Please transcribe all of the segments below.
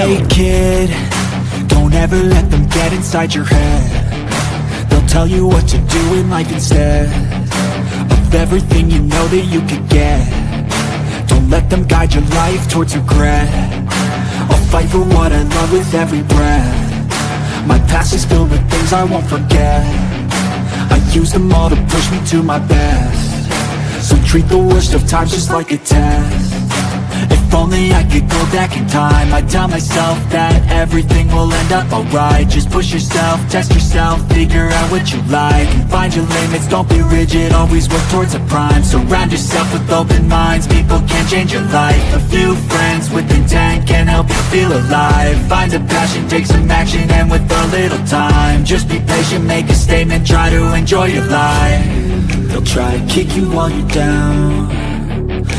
Hey kid, don't ever let them get inside your head. They'll tell you what to do in life instead of everything you know that you could get. Don't let them guide your life towards regret. I'll fight for what I love with every breath. My past is filled with things I won't forget. I use them all to push me to my best. So treat the worst of times just like a test. If only I could go back in time, I'd tell myself that everything will end up alright. Just push yourself, test yourself, figure out what you like, and find your limits, don't be rigid, always work towards a prime. Surround yourself with open minds, people can change your life. A few friends with intent can help you feel alive. Find a passion, take some action, and with a little time, just be patient, make a statement, try to enjoy your life. They'll try to kick you while you're down.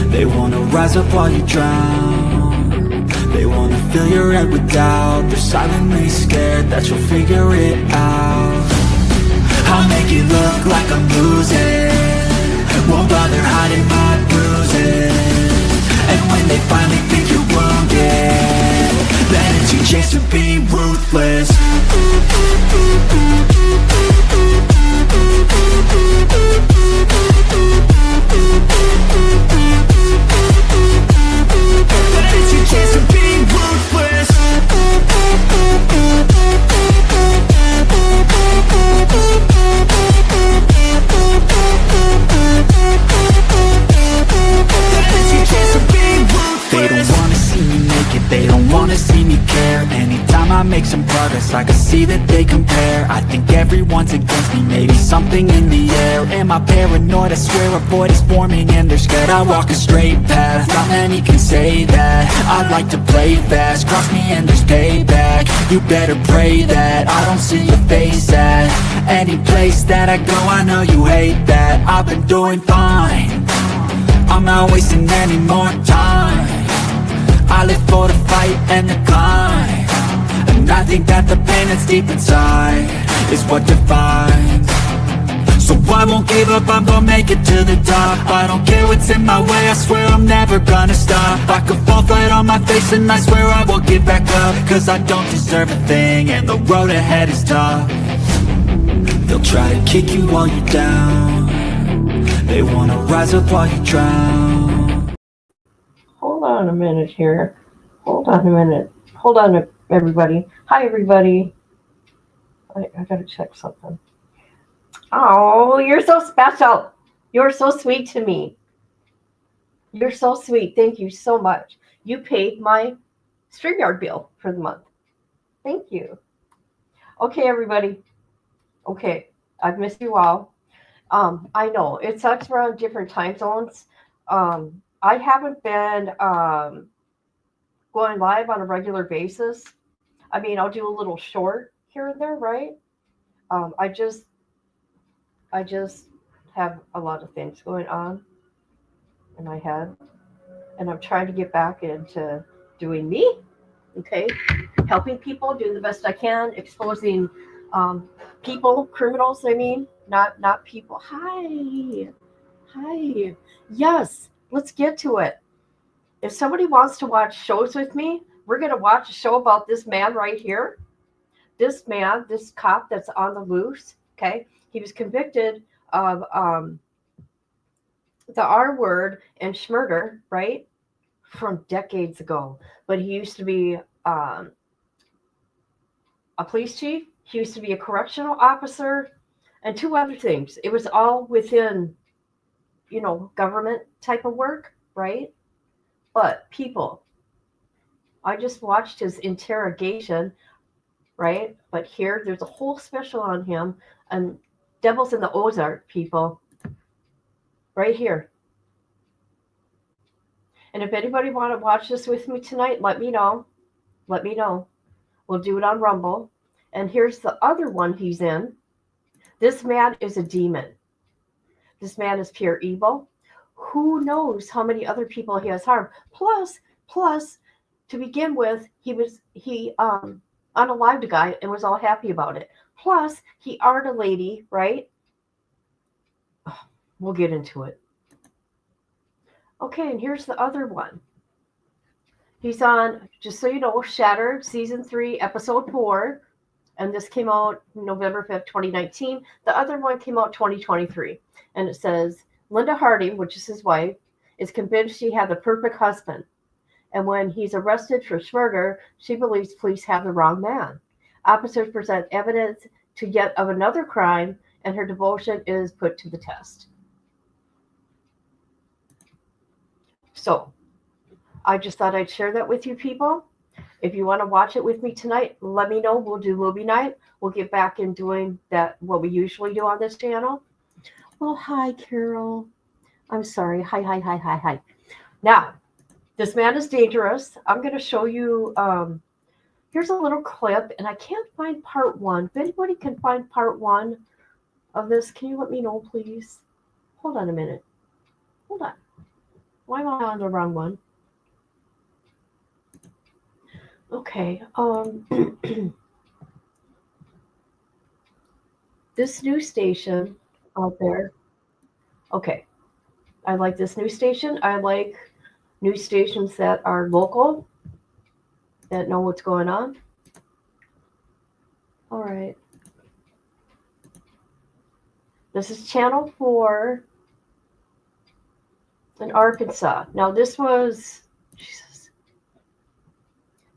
They wanna rise up while you drown. They wanna fill your head with doubt. They're silently scared that you'll figure it out. I'll make it look like I'm losing, won't bother hiding my bruises. And when they finally think you're wounded, then it's your chance to be ruthless. It's your chance to be ruthless. It's your chance to be ruthless. They don't wanna see me make it, they don't wanna see me care. Anytime I make some progress, I can see that they compare. I think everyone's against me, maybe something in the air. Am I paranoid? I swear a void is forming and they're scared. I walk a straight path, not many can say that. I like to play fast, cross me and there's payback. You better pray that I don't see your face at any place that I go. I know you hate that. I've been doing fine, I'm not wasting any more time. I live for the fight and the climb, and I think that the pain that's deep inside is what defines. So I won't give up, I'm gonna make it to the top. I don't care what's in my way, I swear I'm never gonna stop. I could fall flat on my face and I swear I won't get back up, cause I don't deserve a thing and the road ahead is tough. They'll try to kick you while you're down. They wanna rise up while you drown. Hold on a minute here. Hold on a minute. Hold on, everybody. Hi, everybody. I gotta check something. Oh, you're so special. You're so sweet to me. You're so sweet. Thank you so much. You paid my StreamYard bill for the month. Thank you. Okay, everybody. Okay, I've missed you all. I know it sucks we're on different time zones. I haven't been going live on a regular basis. I mean, I'll do a little short here and there, right? I just have a lot of things going on in my head, and I'm trying to get back into doing me. Okay, helping people, doing the best I can, exposing people, criminals. I mean, not people. Hi. Yes, let's get to it. If somebody wants to watch shows with me, we're gonna watch a show about this man right here. This man, this cop that's on the loose. Okay, he was convicted of the R word and Smurder, right, from decades ago. But he used to be a police chief. He used to be a correctional officer, and two other things. It was all within, government type of work, right? But people, I just watched his interrogation, right? But here, there's a whole special on him, and Devils in the Ozark, people, right here. And if anybody want to watch this with me tonight, let me know. Let me know. We'll do it on Rumble. And here's the other one he's in. This man is a demon. This man is pure evil. Who knows how many other people he has harmed? Plus, to begin with, he unalived a guy and was all happy about it. Plus, he arred a lady, right? We'll get into it. Okay, and here's the other one. He's on, just so you know, Shattered Season 3, Episode 4. And this came out November 5th, 2019. The other one came out 2023. And it says, Linda Hardin, which is his wife, is convinced she had the perfect husband. And when he's arrested for Smurder, she believes police have the wrong man. Officers present evidence to yet of another crime, and her devotion is put to the test. So, I just thought I'd share that with you people. If you want to watch it with me tonight, let me know. We'll do movie night. We'll get back in doing that, what we usually do on this channel. Well, hi, Carol. I'm sorry. Hi. Now, this man is dangerous. I'm going to show you, here's a little clip, and I can't find part 1. If anybody can find part 1 of this, can you let me know, please? Hold on a minute. Hold on. Why am I on the wrong one? Okay. This news station out there. Okay. I like this news station. I like news stations that are local, that know what's going on. All right. This is Channel 4 in Arkansas. Now, this was, Jesus.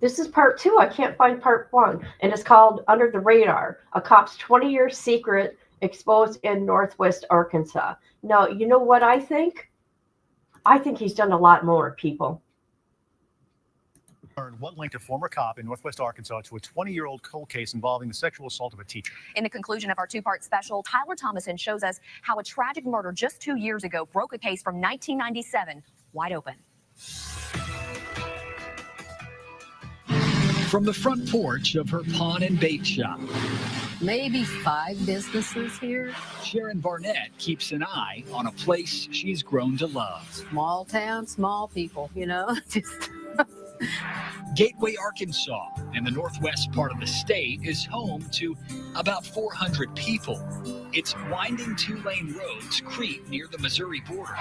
This is part 2. I can't find part 1. And it's called Under the Radar, a cop's 20-year secret exposed in Northwest Arkansas. Now, you know what I think? I think he's done a lot more, people. What linked a former cop in Northwest Arkansas to a 20-year-old cold case involving the sexual assault of a teacher. In the conclusion of our 2-part special, Tyler Thomason shows us how a tragic murder just 2 years ago broke a case from 1997 wide open. From the front porch of her pawn and bait shop, maybe 5 businesses here. Sharon Barnett keeps an eye on a place she's grown to love. Small town, small people, you know. Just Gateway, Arkansas, in the northwest part of the state, is home to about 400 people. Its winding 2-lane roads creep near the Missouri border.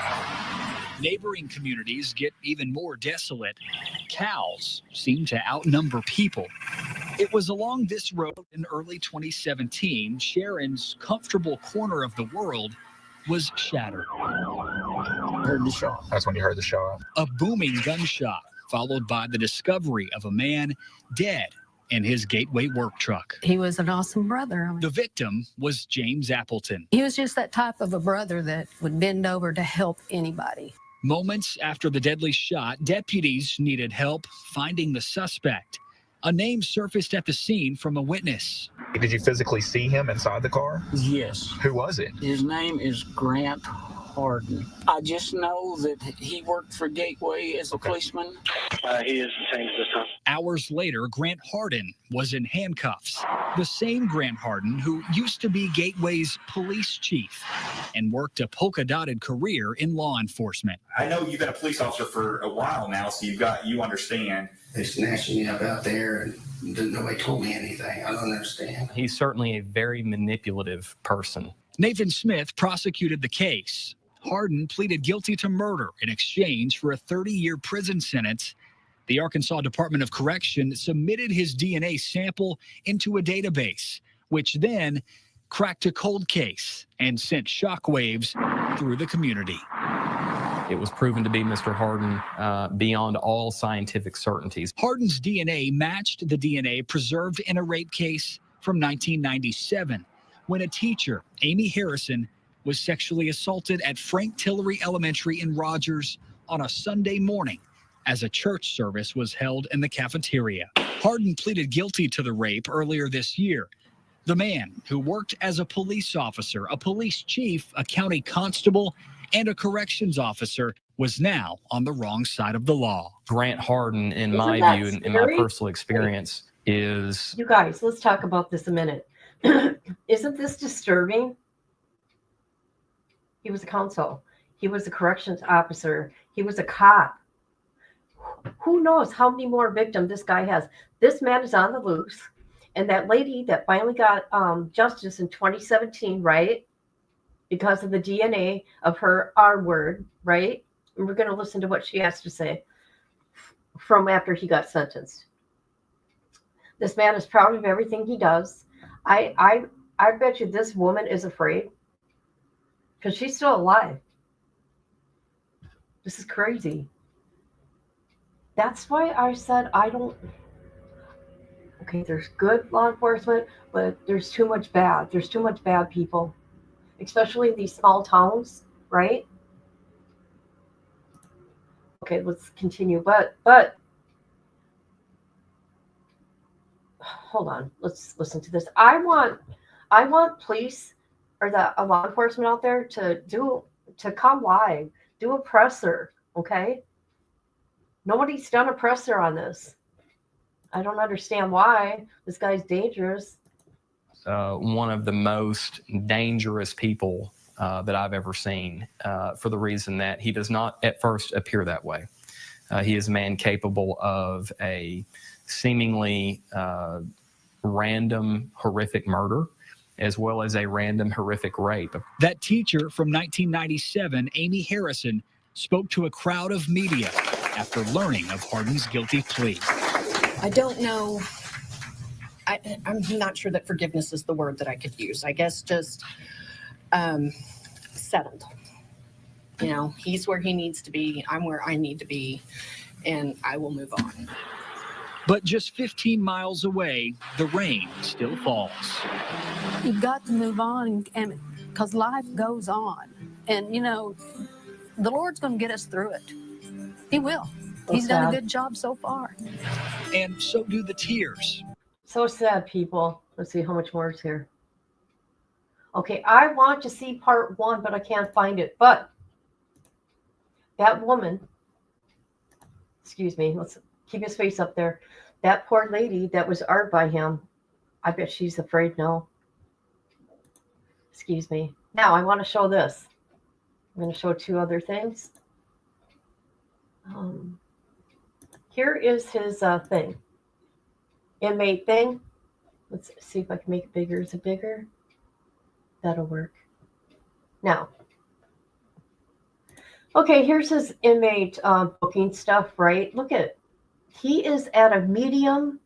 Neighboring communities get even more desolate. Cows seem to outnumber people. It was along this road in early 2017, Sharon's comfortable corner of the world was shattered. Heard the shot. That's when you heard the shot. A booming gunshot, followed by the discovery of a man dead in his Gateway work truck. he was an awesome brother. The victim was James Appleton. He was just that type of a brother that would bend over to help anybody. Moments after the deadly shot, deputies needed help finding the suspect. A name surfaced at the scene from a witness. Did you physically see him inside the car? Yes. Who was it? His name is Grape. Hardin. I just know that he worked for Gateway as a policeman. He is changed this time. Hours later, Grant Hardin was in handcuffs. The same Grant Hardin who used to be Gateway's police chief and worked a polka-dotted career in law enforcement. I know you've been a police officer for a while now, so you understand. They snatched me up out there and nobody told me anything. I don't understand. He's certainly a very manipulative person. Nathan Smith prosecuted the case. Hardin pleaded guilty to murder in exchange for a 30-year prison sentence. The Arkansas Department of Correction submitted his DNA sample into a database, which then cracked a cold case and sent shockwaves through the community. It was proven to be Mr. Hardin beyond all scientific certainties. Hardin's DNA matched the DNA preserved in a rape case from 1997, when a teacher, Amy Harrison, was sexually assaulted at Frank Tillery Elementary in Rogers on a Sunday morning as a church service was held in the cafeteria. Hardin pleaded guilty to the rape earlier this year. The man, who worked as a police officer, a police chief, a county constable, and a corrections officer, was now on the wrong side of the law. Grant Hardin, in my view, in my personal experience, is... You guys, let's talk about this a minute. Isn't this disturbing? He was a counsel. He was a corrections officer. He was a cop. Who knows how many more victims this guy has? This man is on the loose. And that lady that finally got justice in 2017, right? Because of the DNA of her R word, right? And we're going to listen to what she has to say. from after he got sentenced. This man is proud of everything he does. I bet you this woman is afraid because she's still alive. This is crazy. That's why I said I don't. Okay, there's good law enforcement, but there's too much bad. There's too much bad people, especially in these small towns, right? Okay, let's continue. But hold on. Let's listen to this. I want police or the law enforcement out there to come live, do a presser. Okay. Nobody's done a presser on this. I don't understand why. This guy's dangerous. One of the most dangerous people that I've ever seen, for the reason that he does not at first appear that way. He is a man capable of a seemingly random, horrific murder, as well as a random, horrific rape. That teacher from 1997, Amy Harrison, spoke to a crowd of media after learning of Hardin's guilty plea. I don't know. I'm not sure that forgiveness is the word that I could use. I guess just settled. You know, he's where he needs to be. I'm where I need to be, and I will move on. But just 15 miles away, the rain still falls. You've got to move on, and because life goes on, and you know, the Lord's going to get us through it. He will. He's done a good job so far. And so do the tears. So sad, people. Let's see how much more is here. Okay, I want to see part 1, but I can't find it. But that woman, excuse me, let's keep his face up there. That poor lady that was art by him, I bet she's afraid now. Excuse me. Now I want to show this. I'm going to show 2 other things. Here is his thing. Inmate thing. Let's see if I can make it bigger. Is it bigger? That'll work. Now. Okay, here's his inmate booking stuff, right? Look at it. He is at a medium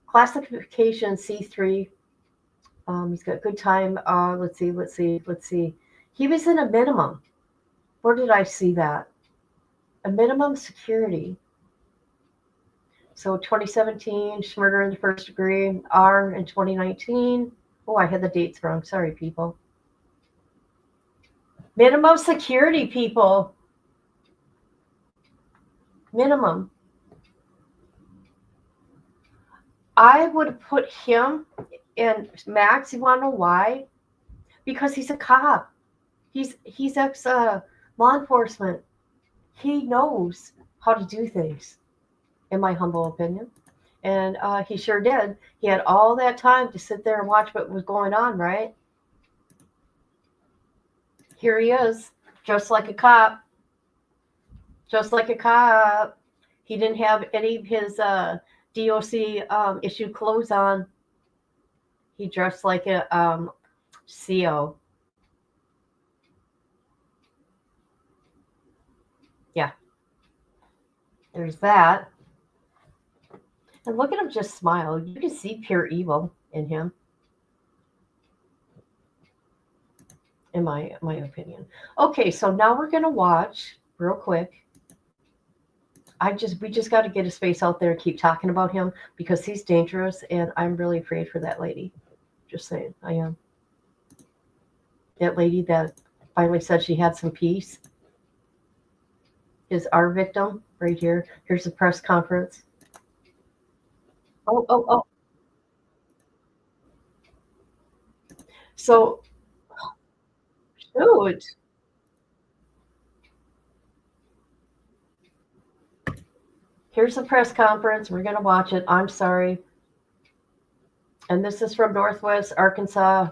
classification C3. He's got good time. Let's see. He was in a minimum. Where did I see that? A minimum security. So 2017, Smurder in the first degree, R in 2019. Oh, I had the dates wrong. Sorry, people. Minimum security, people. Minimum. I would have put him in Max. You want to know why? Because he's a cop. He's ex law enforcement. He knows how to do things, in my humble opinion. And he sure did. He had all that time to sit there and watch what was going on, right? Here he is, just like a cop. Just like a cop. He didn't have any of his DOC issued clothes on. He dressed like a CO. Yeah. There's that. And look at him just smile. You can see pure evil in him. In my opinion. Okay, so now we're gonna watch real quick. We just got to get his face out there and keep talking about him because he's dangerous, and I'm really afraid for that lady. Just saying, I am. That lady that finally said she had some peace is our victim right here. Here's the press conference. Oh. So, shoot. Here's the press conference. We're going to watch it. I'm sorry. And this is from Northwest Arkansas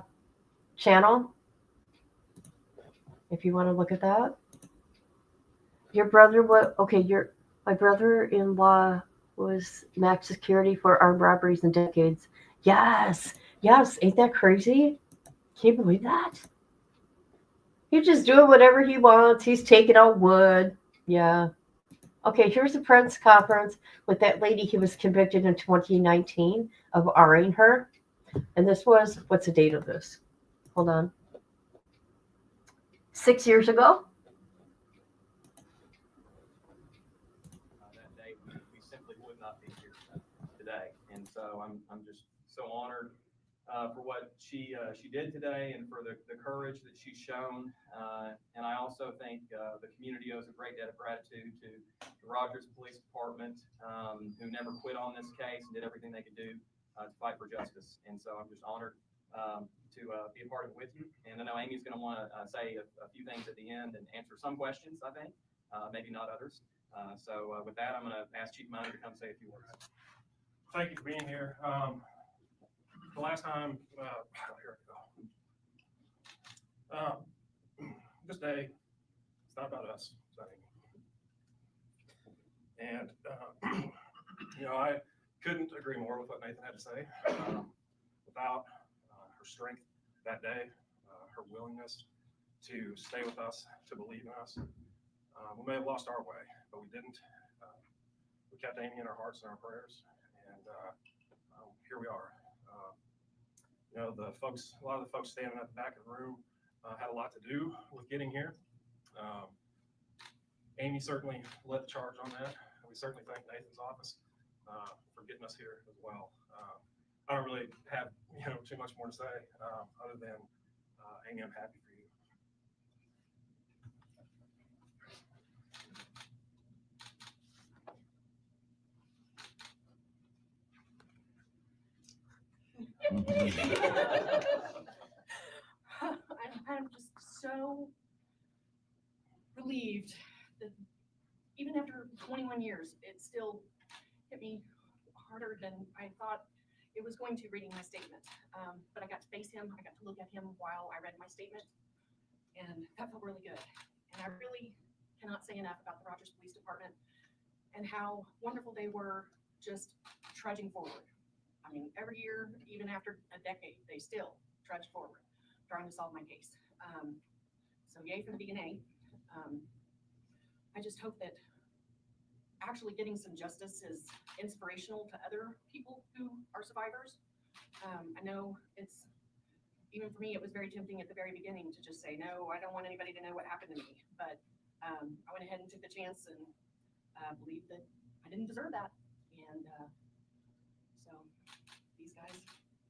channel. If you want to look at that. Your brother, my brother-in-law was max security for armed robberies in decades. Yes. Ain't that crazy? Can you believe that? He's just doing whatever he wants. He's taking out wood. Yeah. Okay, here's a press conference with that lady he was convicted in 2019 of RAing her. And this was, what's the date of this? Hold on. 6 years ago? That day, we simply would not be here today. And so I'm just so honored for what she did today and for the courage that she's shown. And I also think the community owes a great debt of gratitude to the Rogers Police Department, who never quit on this case and did everything they could do to fight for justice. And so I'm just honored to be a part of it with you. And I know Amy's going to want to say a few things at the end and answer some questions, I think, maybe not others. So with that, I'm going to ask Chief Miner to come say a few words. Thank you for being here. The last time, here we go. This day, it's not about us, it's about Amy. And, I couldn't agree more with what Nathan had to say. Without her strength that day, her willingness to stay with us, to believe in us, we may have lost our way, but we didn't. We kept Amy in our hearts and our prayers, and here we are. A lot of the folks standing at the back of the room had a lot to do with getting here. Amy certainly led the charge on that. We certainly thank Nathan's office for getting us here as well. I don't really have too much more to say other than Amy, I'm happy for you. I'm just so relieved that even after 21 years, it still hit me harder than I thought it was going to reading my statement. But I got to face him. I got to look at him while I read my statement, and that felt really good. And I really cannot say enough about the Rogers Police Department and how wonderful they were just trudging forward. I mean, every year, even after a decade, they still trudge forward, trying to solve my case. So yay for the DNA. I just hope that actually getting some justice is inspirational to other people who are survivors. I know it's, even for me, it was very tempting at the very beginning to just say, no, I don't want anybody to know what happened to me. But I went ahead and took the chance and believed that I didn't deserve that. And so these guys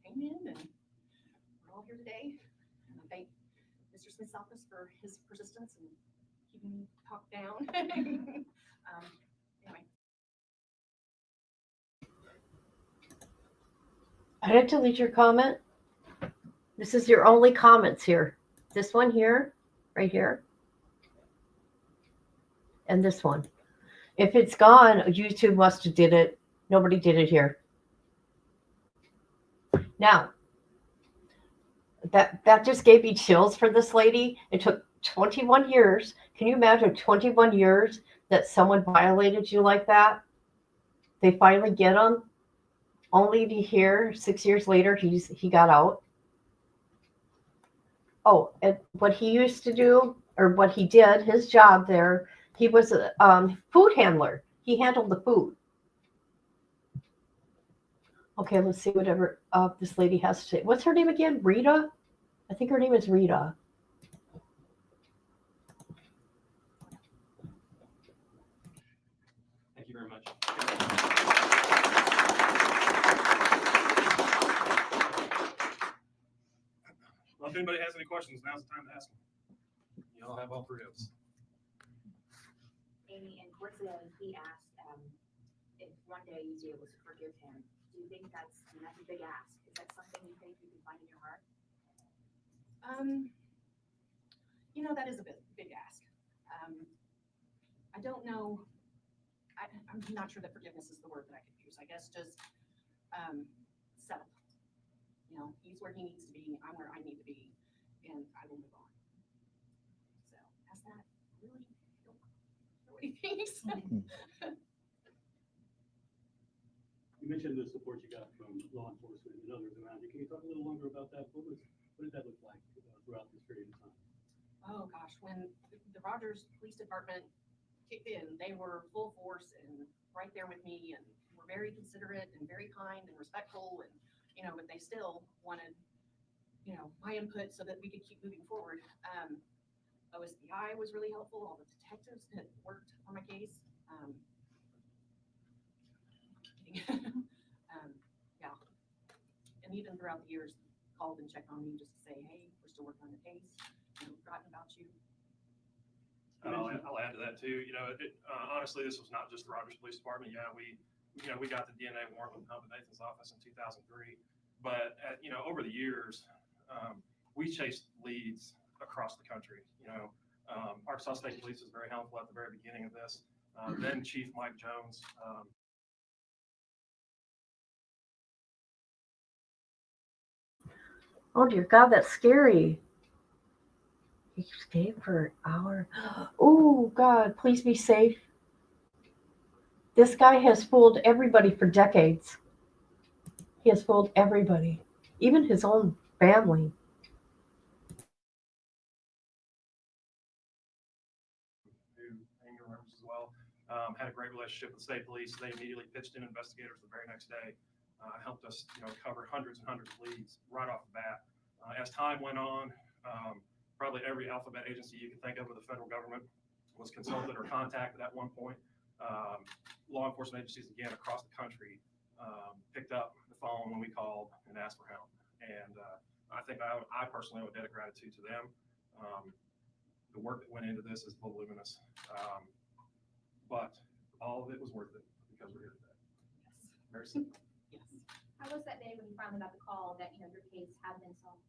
came in and we're all here today. And I thank Mr. Smith's office for his persistence and keeping me talked down. Anyway. I didn't delete your comment. This is your only comments here. This one here, right here, and this one. If it's gone, YouTube must have did it. Nobody did it here. Now, that just gave me chills for this lady. It took 21 years. Can you imagine 21 years that someone violated you like that? They finally get him, only to hear 6 years later he got out. Oh, and what he used to do, or what he did, his job there, he was a food handler. He handled the food. Okay, let's see whatever this lady has to say. What's her name again? Rita? I think her name is Rita. Thank you very much. Well, if anybody has any questions, now's the time to ask them. Y'all have all three of us. Amy, and towards the end, he asked if one day you'd be able to forgive him. Do you think that's a big ask? Is that something you think you can find in your heart? That is a big ask. I don't know. I'm not sure that forgiveness is the word that I could use. I guess just settle. He's where he needs to be. I'm where I need to be, and I will move on. So, past that, really don't know what he thinks. You mentioned the support you got from law enforcement and others around you. Can you talk a little longer about that? What did that look like throughout this period of time? Oh gosh, when the Rogers Police Department kicked in, they were full force and right there with me and were very considerate and very kind and respectful and, but they still wanted, my input so that we could keep moving forward. OSBI was really helpful. All the detectives that worked on my case. Yeah. And even throughout the years, called and checked on me just to say, hey, we're still working on the case. We've forgotten about you. I'll add to that too. Honestly, this was not just the Rogers Police Department. Yeah, we got the DNA warrant with Nathan's office in 2003. But over the years, we chased leads across the country. Arkansas State Police was very helpful at the very beginning of this. Then Chief Mike Jones. Oh dear God, that's scary. He escaped for an hour. Oh God, please be safe. This guy has fooled everybody for decades. He has fooled everybody, even his own family. Who Amy remembers as well, had a great relationship with state police. They immediately pitched in investigators the very next day, helped us, cover hundreds and hundreds of leads right off the bat. As time went on, probably every alphabet agency you can think of with the federal government was consulted or contacted at one point. Law enforcement agencies, again, across the country, picked up the phone when we called and asked for help. And I think I personally owe a debt of gratitude to them. The work that went into this is voluminous, but all of it was worth it because we're here today. Yes. Very simple. Yes. How was that day when you finally got the call that your case had been solved?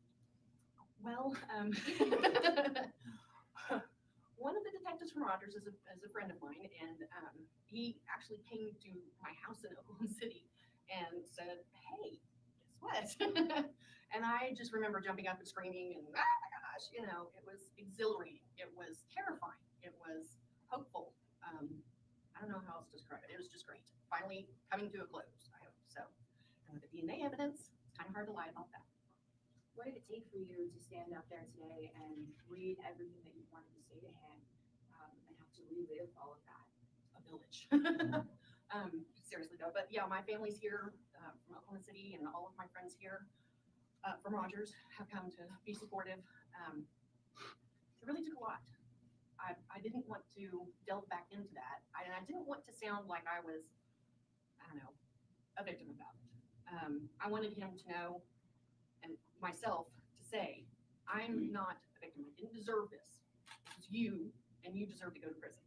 Well, one of the detectives from Rogers is a friend of mine, and he actually came to my house in Oklahoma City and said, hey, guess what? And I just remember jumping up and screaming and, oh my gosh, it was exhilarating. It was terrifying. It was hopeful. I don't know how else to describe it. It was just great. Finally coming to a close, I hope. So, and with the DNA evidence, it's kind of hard to lie about that. What did it take for you to stand up there today and read everything that you wanted to say to him and have to relive all of that? A village. Seriously though, but yeah, my family's here from Oklahoma City, and all of my friends here from Rogers have come to be supportive. It really took a lot. I didn't want to delve back into that. And I didn't want to sound like I was, a victim about it. I wanted him to know, and myself to say, I'm not a victim. I didn't deserve this. This is you, and you deserve to go to prison.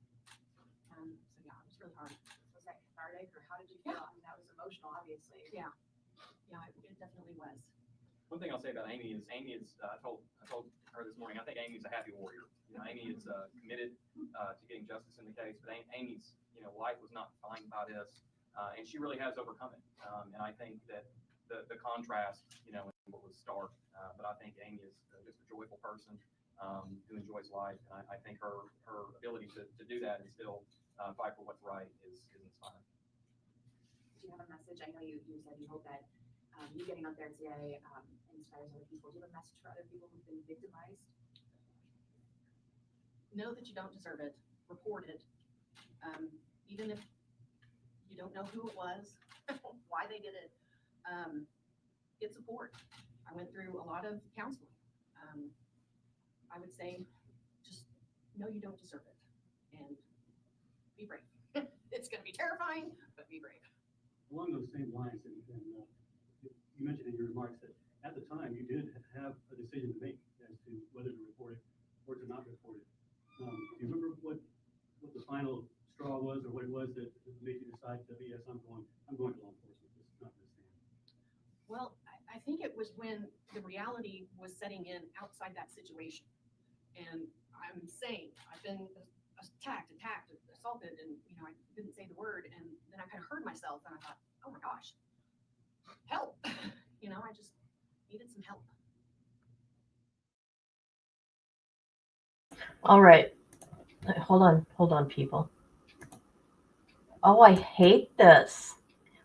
So yeah, it was really hard. Was that cathartic, or how did you feel? I mean, that was emotional, obviously. Yeah, it definitely was. One thing I'll say about Amy is I told her this morning, I think Amy's a happy warrior. Amy is committed to getting justice in the case, but Amy's life was not defined by this, and she really has overcome it. And I think that the contrast, was stark, but I think Amy is just a joyful person who enjoys life, and I think her ability to do that and still fight for what's right is inspiring. Do you have a message? I know you said you hope that you getting up there today inspires other people. Do you have a message for other people who've been victimized? Know that you don't deserve it. Report it. Even if you don't know who it was, why they did it, get support. I went through a lot of counseling. I would say just know you don't deserve it and be brave. It's going to be terrifying, but be brave. Along those same lines, and you mentioned in your remarks that at the time you did have a decision to make as to whether to report it or to not report it. Do you remember what the final straw was, or what it was that made you decide that yes, I'm going to law enforcement. This is not going to stand. Well, I think it was when the reality was setting in outside that situation, and I'm saying I've been attacked, assaulted, and I didn't say the word, and then I kind of heard myself, and I thought, oh my gosh, help! I just needed some help. All right. Hold on, people. Oh, I hate this.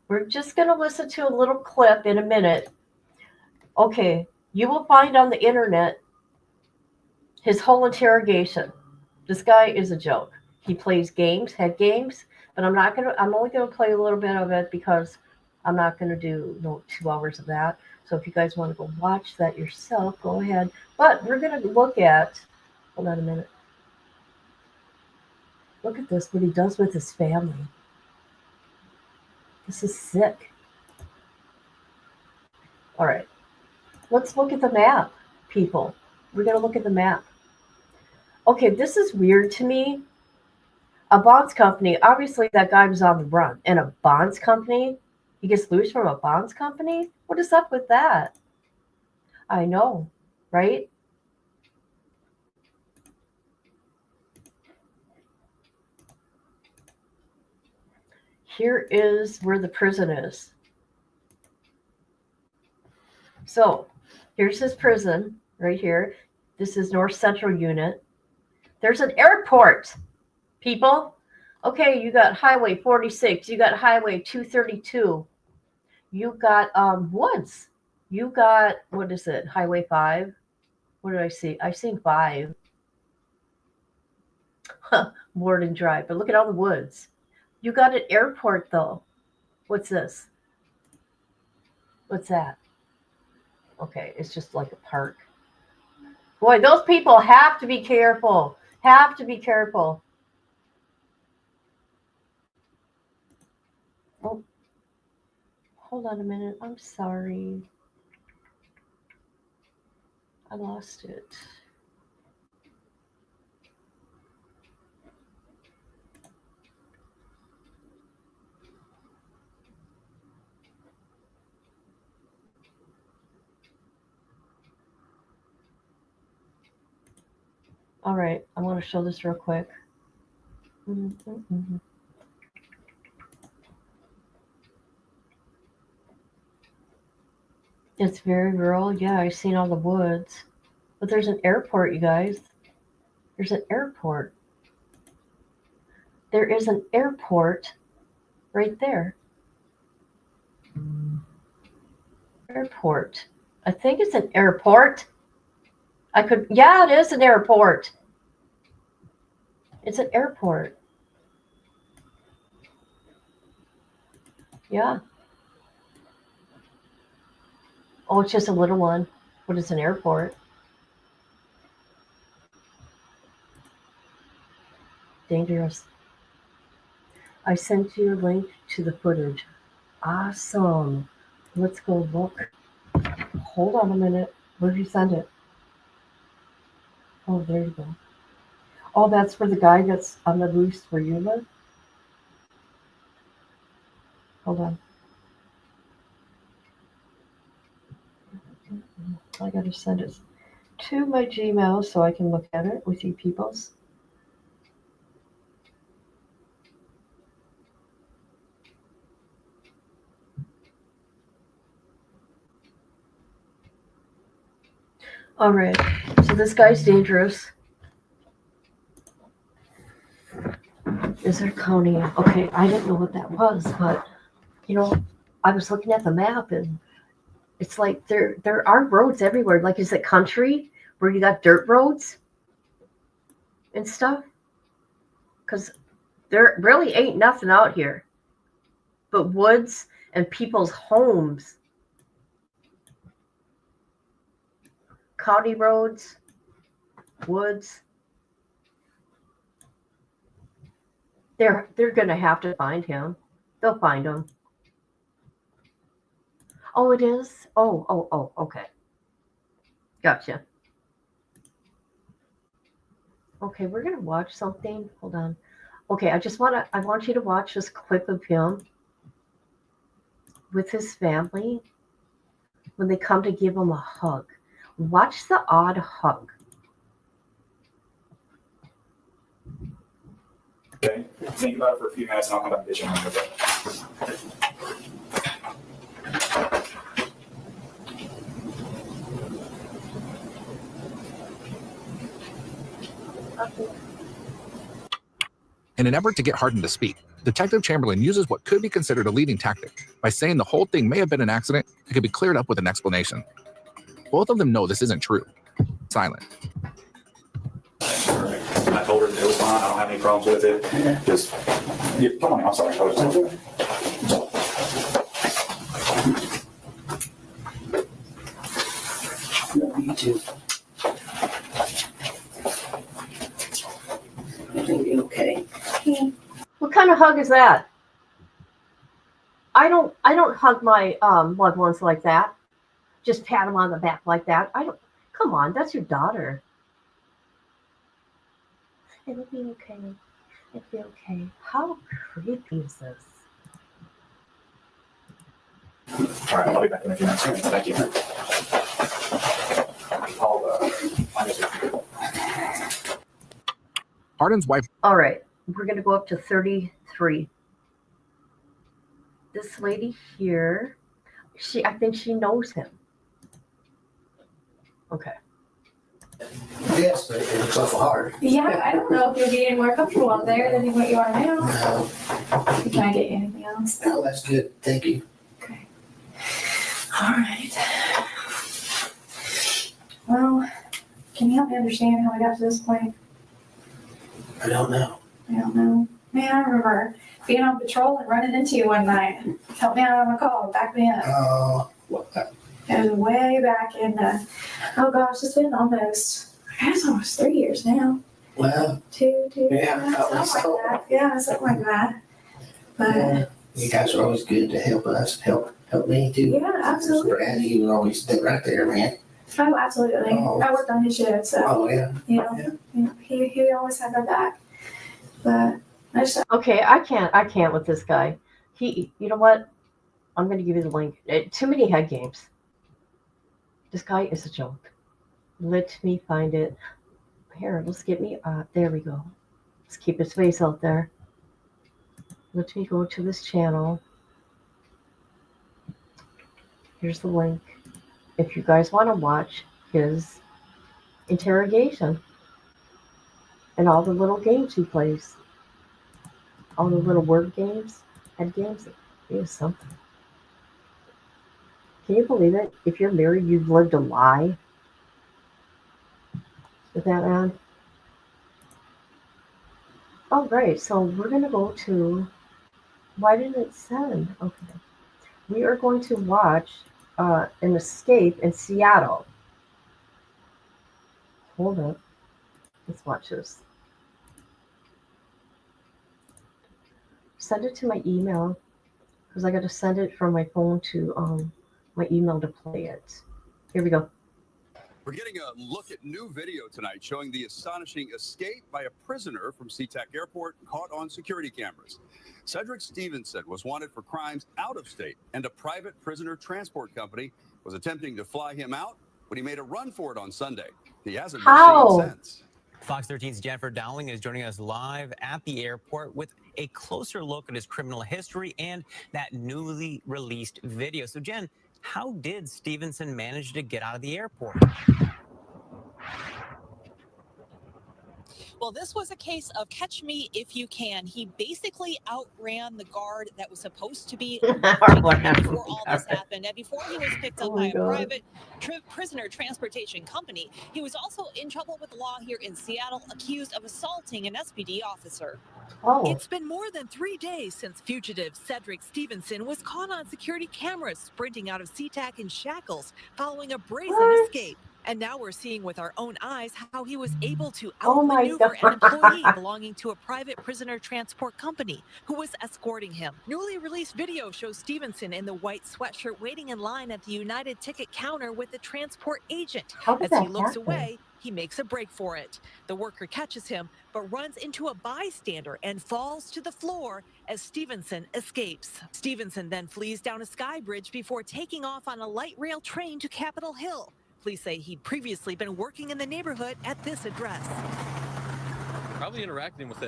We're just going to listen to a little clip in a minute. Okay, you will find on the internet his whole interrogation. This guy is a joke. He plays games, head games, but I'm only gonna play a little bit of it because I'm not gonna do 2 hours of that. So if you guys want to go watch that yourself, go ahead. But we're gonna look at, hold on a minute. Look at this, what he does with his family. This is sick. All right, let's look at the map, people. We're gonna look at the map. Okay, this is weird to me. A bonds company, obviously that guy was on the run. And a bonds company, he gets loose from a bonds company? What is up with that? I know, right? Here is where the prison is. So here's his prison right here. This is North Central Unit. There's an airport, people. Okay, you got Highway 46. You got Highway 232. You got woods. You got, what is it, Highway 5? What did I see? I've seen 5. Warden Drive. But look at all the woods. You got an airport, though. What's this? What's that? Okay, it's just like a park. Boy, those people have to be careful. Have to be careful. Oh, hold on a minute. I'm sorry. I lost it. All right, I want to show this real quick. It's very rural. Yeah, I've seen all the woods. But there's an airport, you guys. There's an airport. There is an airport right there. Airport. I think it's an airport. Yeah, it is an airport. It's an airport. Yeah. Oh, it's just a little one, but it's an airport. Dangerous. I sent you a link to the footage. Awesome. Let's go look. Hold on a minute. Where did you send it? Oh, there you go. Oh, that's for the guy that's on the loose where you live? Hold on. I gotta send it to my Gmail so I can look at it with you peoples. All right, so this guy's dangerous. Is there county? Okay, I didn't know what that was, but you know, I was looking at the map and it's like there are roads everywhere. Like, is it country where you got dirt roads and stuff? Because there really ain't nothing out here but woods and people's homes. County roads, woods. They're gonna have to find him. They'll find him. Oh, it is? Oh, okay. Gotcha. Okay, we're gonna watch something. Hold on. Okay, I want you to watch this clip of him with his family when they come to give him a hug. Watch the odd hug. Okay, think about it for a few minutes and I'll come back to you. In an effort to get Hardin to speak, Detective Chamberlain uses what could be considered a leading tactic by saying the whole thing may have been an accident and could be cleared up with an explanation. Both of them know this isn't true. Silent. I told her that it was fine. fine. I don't have any problems with it. Just, yeah, come on, I'm sorry. I was Me too. It'll be okay. What kind of hug is that? I don't hug my loved ones like that. Just pat them on the back like that. I don't. Come on, that's your daughter. It'll be okay. It'll be okay. How creepy is this? All right, I'll be back in a few minutes. Thank you. Hardin's wife. All right, we're going to go up to 33. This lady here, I think she knows him. Okay. Yes, but it looks awful hard. Yeah, I don't know if you'll be any more comfortable up there than what you are now. No. Can I get you anything else? No, that's good. Thank you. All right. Well, can you help me understand how we got to this point? I don't know. I don't know. Man, I remember being on patrol and running into you one night. Help me out on a call. Back me up. Oh, what? It was way back in, oh gosh, it's been almost 3 years now. Well, Two, yeah, something like that. Yeah, something like that. But you guys are always good to help us, help me too. yeah, absolutely. Brad, you were always right there, man. Oh, absolutely. Oh. I worked on his shift, so Oh, yeah. you know, he always had my back. But I just Okay, I can't with this guy. You know what? I'm going to give you the link. Too many head games. This guy is a joke. Let me find it. Here, let's get me. There we go. Let's keep his face out there. Let me go to this channel. Here's the link. If you guys want to watch his interrogation and all the little games he plays, all the little word games, head games, it is something. Can you believe it? If you're married, you've lived a lie with that man. Oh, great. So we're going to go to, why didn't it send? Okay. We are going to watch an escape in Seattle. Hold up. Let's watch this. Send it to my email because I got to send it from my phone to my email to play it. Here we go. We're getting a look at new video tonight showing the astonishing escape by a prisoner from SeaTac Airport caught on security cameras. Cedric Stevenson was wanted for crimes out of state, and a private prisoner transport company was attempting to fly him out when he made a run for it on Sunday. He hasn't been seen since. Fox 13's Jennifer Dowling is joining us live at the airport with a closer look at his criminal history and that newly released video. So, Jen, how did Stevenson manage to get out of the airport? Well, this was a case of catch me if you can. He basically outran the guard that was supposed to be before all this happened. And before he was picked up by a private prisoner transportation company, he was also in trouble with the law here in Seattle, accused of assaulting an SPD officer. It's been more than 3 days since fugitive Cedric Stevenson was caught on security cameras sprinting out of SeaTac in shackles following a brazen escape. And now we're seeing with our own eyes how he was able to outmaneuver an employee belonging to a private prisoner transport company who was escorting him. Newly released video shows Stevenson in the white sweatshirt waiting in line at the United ticket counter with the transport agent. As he looks away, he makes a break for it. The worker catches him, but runs into a bystander and falls to the floor as Stevenson escapes. Stevenson then flees down a sky bridge before taking off on a light rail train to Capitol Hill. Police say he'd previously been working in the neighborhood at this address. Probably interacting with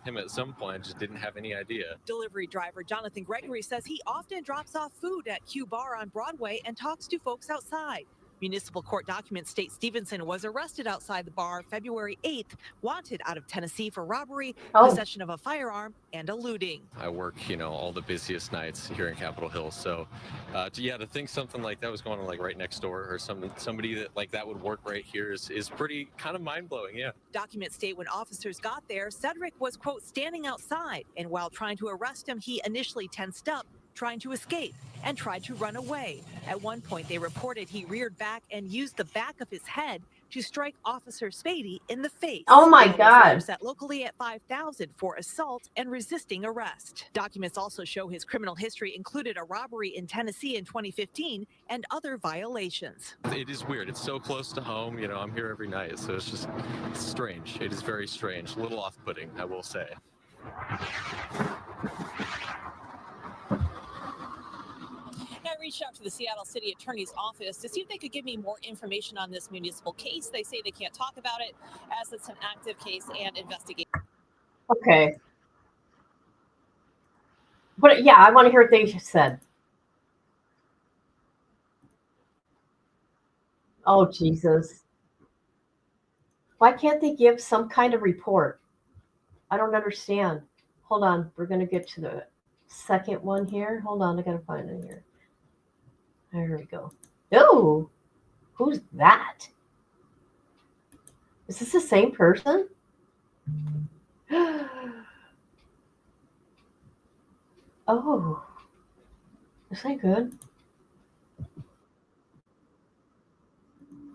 him at some point, just didn't have any idea. Delivery driver Jonathan Gregory says he often drops off food at Q Bar on Broadway and talks to folks outside. Municipal court documents state Stevenson was arrested outside the bar February 8th, wanted out of Tennessee for robbery, possession of a firearm, and eluding. I work, all the busiest nights here in Capitol Hill. So, to think something like that was going on like right next door, or somebody that like that would work right here is pretty kind of mind blowing. Yeah. Documents state when officers got there, Cedric was, quote, standing outside, and while trying to arrest him, he initially tensed up, trying to escape, and tried to run away. At one point, they reported he reared back and used the back of his head to strike Officer Spady in the face. Oh my Bail was God. later set locally at $5,000 for assault and resisting arrest. Documents also show his criminal history included a robbery in Tennessee in 2015 and other violations. It is weird. It's so close to home. I'm here every night, so it's strange. It is very strange. A little off-putting, I will say. I reached out to the Seattle City Attorney's Office to see if they could give me more information on this municipal case. They say they can't talk about it as it's an active case and investigation. Okay. But yeah, I want to hear what they just said. Oh, Jesus. Why can't they give some kind of report? I don't understand. Hold on. We're going to get to the second one here. Hold on. I got to find it here. There we go. Oh, who's that? Is this the same person? Oh, this ain't good.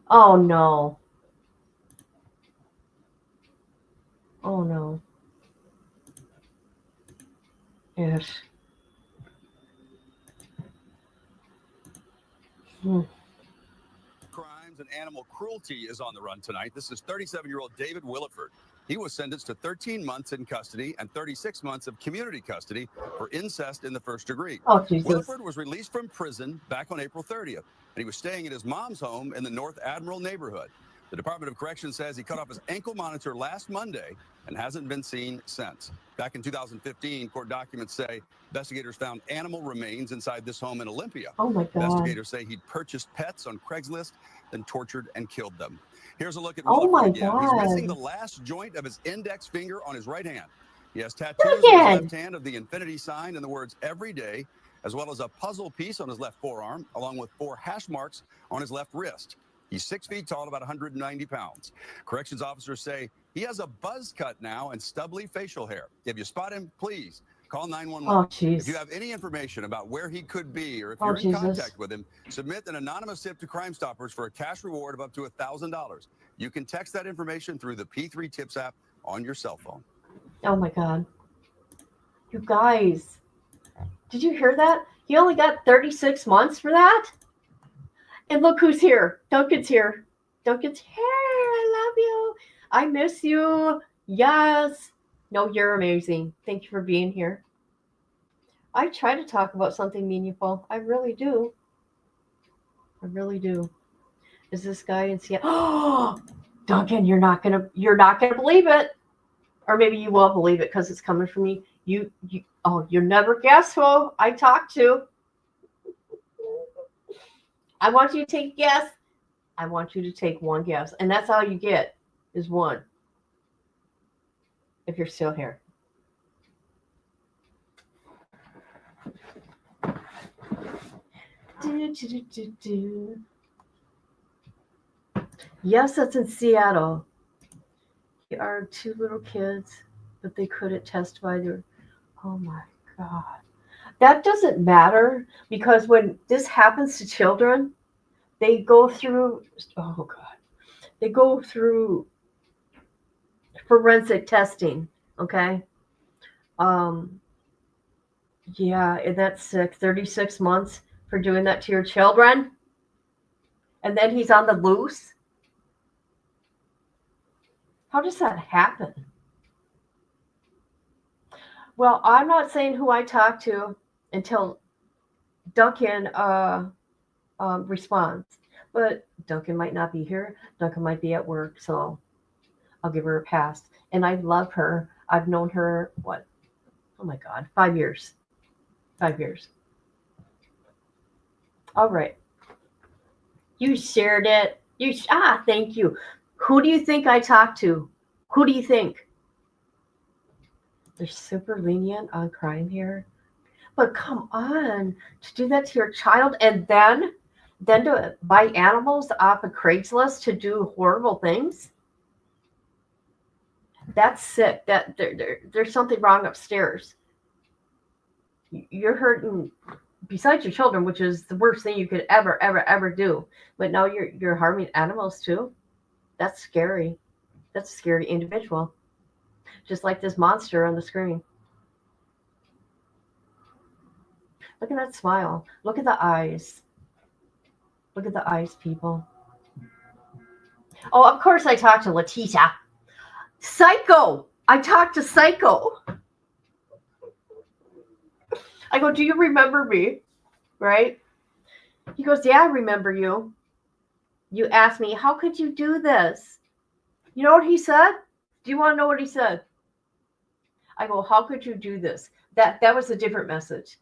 Oh, no. Oh, no. Yes. Crimes and animal cruelty is on the run tonight. This is 37-year-old David Williford. He was sentenced to 13 months in custody and 36 months of community custody for incest in the first degree. Oh, Jesus. Williford was released from prison back on April 30th, and he was staying at his mom's home in the North Admiral neighborhood. The Department of Corrections says he cut off his ankle monitor last Monday and hasn't been seen since. Back in 2015, court documents say investigators found animal remains inside this home in Olympia. Oh, my God. Investigators say he'd purchased pets on Craigslist, then tortured and killed them. Here's a look at Oh, Williford my again. God. He's missing the last joint of his index finger on his right hand. He has tattoos on his left hand of the infinity sign and the words "every day," as well as a puzzle piece on his left forearm, along with 4 hash marks on his left wrist. He's 6 feet tall, about 190 pounds. Corrections officers say he has a buzz cut now and stubbly facial hair. If you spot him, please call 911. Oh, jeez. If you have any information about where he could be, or if Oh, you're in Jesus. contact with him, submit an anonymous tip to Crime Stoppers for a cash reward of up to $1,000. You can text that information through the P3 Tips app on your cell phone. Oh, my God. You guys, did you hear that? He only got 36 months for that? And look who's here. Duncan's here. Duncan's here. I love you. I miss you. Yes. No, you're amazing. Thank you for being here. I try to talk about something meaningful. I really do. I really do. Is this guy in Seattle? Oh, Duncan, you're not gonna believe it. Or maybe you will believe it because it's coming from me. You'll never guess who I talked to. I want you to take a guess. I want you to take one guess. And that's all you get is one. If you're still here. Yes, that's in Seattle. There are 2 little kids, but they couldn't testify. Oh my God. That doesn't matter because when this happens to children, they go through, they go through forensic testing, okay? Yeah, and that's sick. 36 months for doing that to your children. And then he's on the loose. How does that happen? Well, I'm not saying who I talked to until Duncan responds. But Duncan might not be here. Duncan might be at work, so I'll give her a pass. And I love her. I've known her, 5 years. 5 years. All right. You shared it. Thank you. Who do you think I talked to? Who do you think? They're super lenient on crime here. But come on, to do that to your child and then to buy animals off of Craigslist to do horrible things? That's sick. That there's something wrong upstairs. You're hurting besides your children, which is the worst thing you could ever do. But now you're harming animals too. That's scary. That's a scary individual. Just like this monster on the screen. Look at that smile. Look at the eyes. Look at the eyes, people. Oh, of course I talked to Letitia. Psycho. I talked to Psycho. I go, do you remember me? Right? He goes, yeah, I remember you. You asked me, how could you do this? You know what he said? Do you want to know what he said? I go, how could you do this? That was a different message.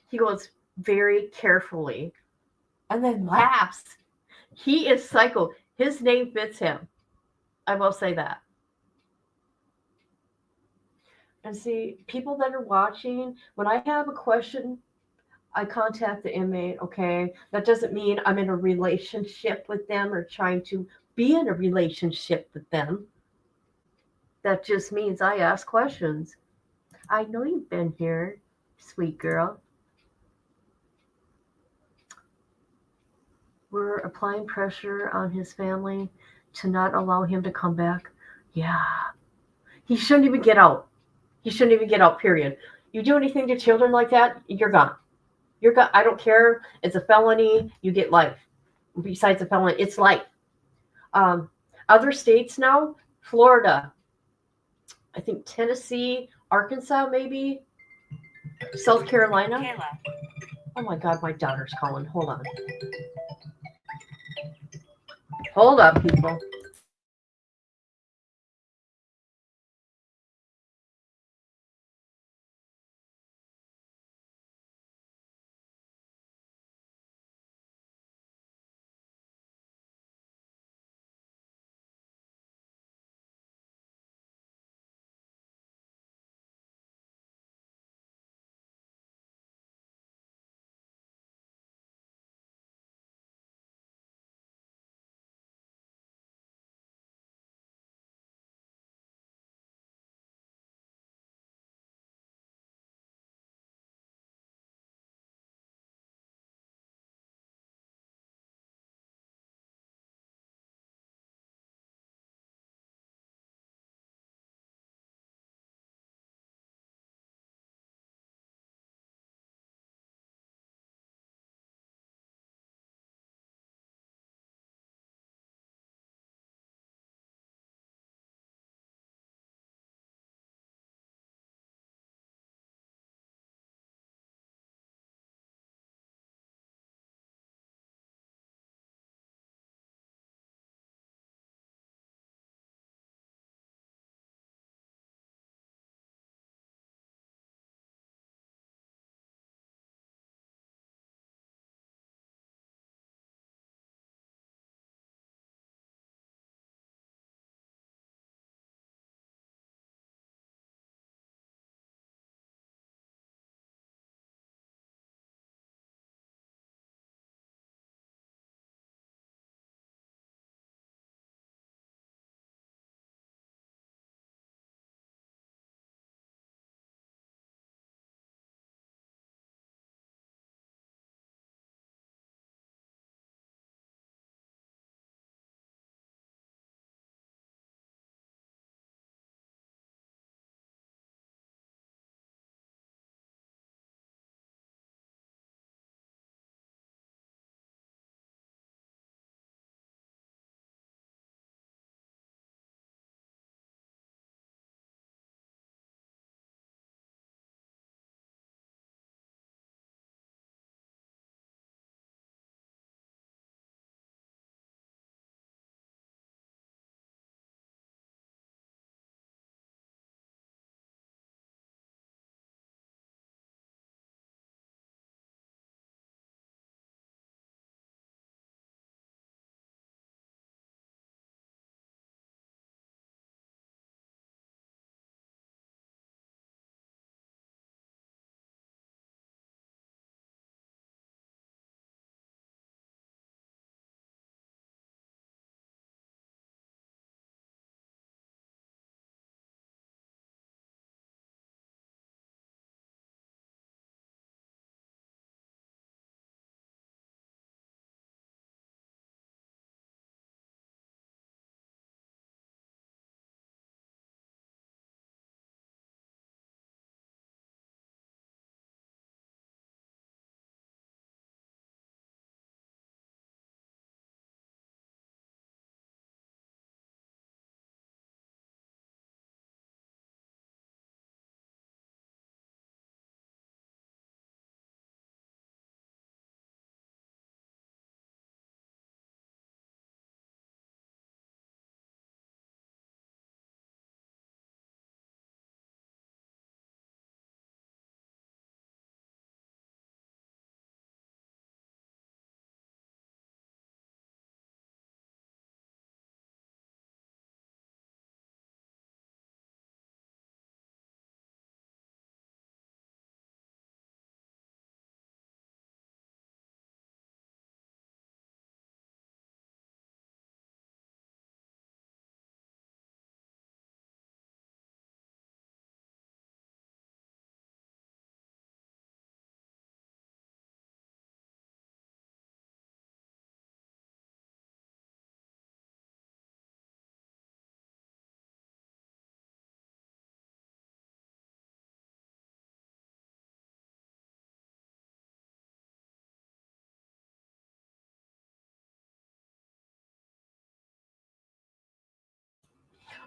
He goes, very carefully. And then laughs. He is Psycho. His name fits him. I will say that. And see, people that are watching, when I have a question, I contact the inmate, okay? That doesn't mean I'm in a relationship with them or trying to be in a relationship with them. That just means I ask questions. I know you've been here, sweet girl. We're applying pressure on his family to not allow him to come back. Yeah. He shouldn't even get out. He shouldn't even get out, period. You do anything to children like that, you're gone. You're gone. I don't care. It's a felony. You get life. Besides a felony, it's life. Other states now, Florida, I think Tennessee, Arkansas, maybe, South Carolina. Kayla. Oh my God, my daughter's calling. Hold on. Hold up, people.